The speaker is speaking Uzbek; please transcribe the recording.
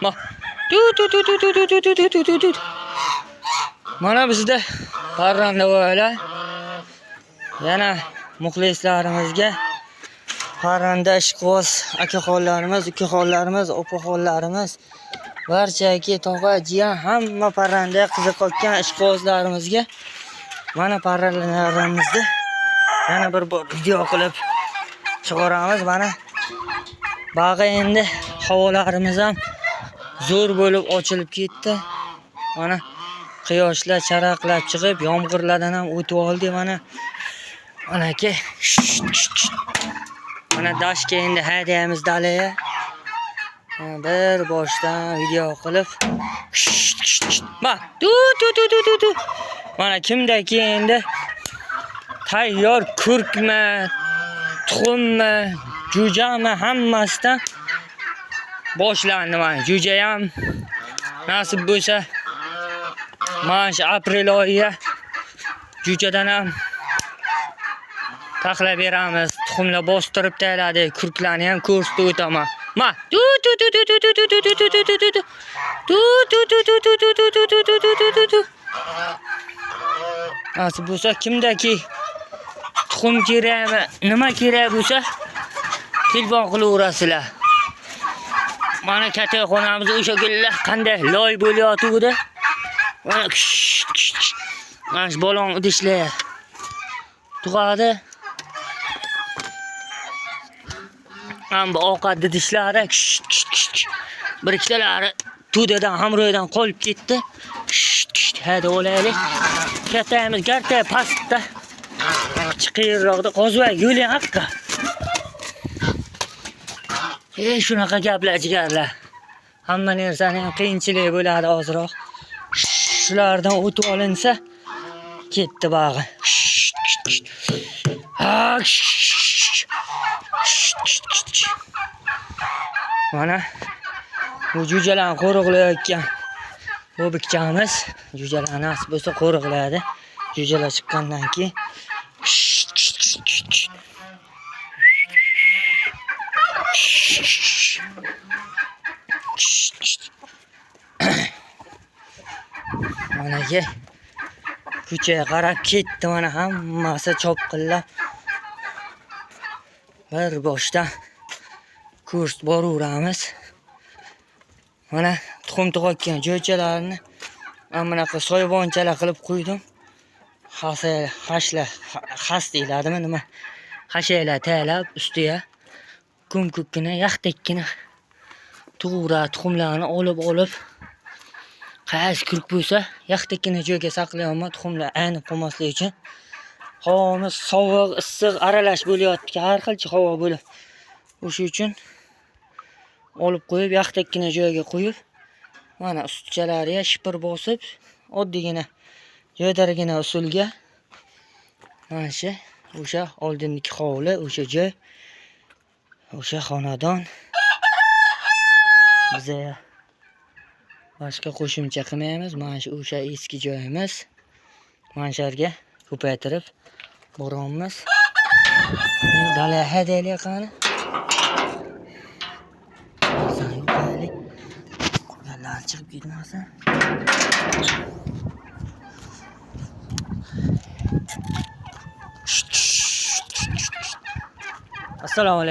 Ma. Mana bizda parranda böyle. Yana muxlislarimizga parranda ishqiboz akaxonlarimiz, ukaxonlarimiz, opaxonlarimiz, barchaki tog'a, jiyan hamma parrandaga qiziqayotgan ishqibozlarimizga mana parrandalarimizni yana bir video qilib chiqaramiz. Mana bag'i endi havolarimiz ham zo'r bo'lib ochilib ketdi. Mana quyoshlar charaqlab chiqib, yomg'irlardan ham o'tib oldi. Mana aka. Mana dashga endi haydaymiz dalaya. Bir boshdan video qilib. Mana kimdaki endi tayyor kurkma, tuxummi, jo'jami hammasidan boshlandi. Mana jo'ja ham nasib bo'lsa mana shu aprel oyiga jo'jadan ham taxlab beramiz. Tuxumlar bostirib tayyorladi, kurklarni ham ko'rsatib o'taman. Ma nasib bo'lsa kimdaki tuxum kerakmi, nima kerak bo'lsa telefon qilaverasizlar. Mana katta xonamiz o'sha kunlar qanday loy bo'layotgandi. Mana mana shu balon idishlar tug'adi. Ham ovqat idishlari bir ikkitalari to'dadan hamroydan qolib ketdi. Hadi olaylik. Kattamiz garta pastda chiqirroqda qozva yo'ling haqqa. Shunaqa gaplar jigarlar. Hamma narsaning qiyinchiligi bo'ladi ozroq. Shulardan o'tib olinsa ketdi bag'i. Mana bu jo'jalarni qo'riqlayotgan bu bikchamiz. Jo'jalar nasib bo'lsa qo'riqlaydi. Jo'jalar chiqqandan keyin mana ko'chaga qarab ketdi. Mana hammasi chopqillab bir boshdan kurs boraveramiz. Mana tuxum tug'otgan jo'jalarni mana bunaqa soyabonchalar qilib qo'ydim. Xas deyiladimi nima? Xashaylar tayyorlab ustiga ko'mko'kkina yaxdekkina tug'uradi. Tuxumlarni olib qaysi kurk bo'lsa yaxdekkina joyga saqlayapman, tuxumlar aynib qolmasligi uchun. Havomuz sovuq, issiq aralash bo'layotgan, har xilcha havo bo'lib. O'sha uchun olib qo'yib yaxdekkina joyga qo'yib, mana ustchalariga shipir bosib, oddiygina joydargina usulga mana shu o'sha oldingi hovli, o'sha joy, o'sha xonadon. Biza boshqa qo'shimcha qilmaymiz. Mana shu o'sha eski joyimiz. Mana shu yerga ko'paytirib boramiz. Dalay haydaylik qani. Qolganlar chiqib ketmasin. Assalomu alaykum.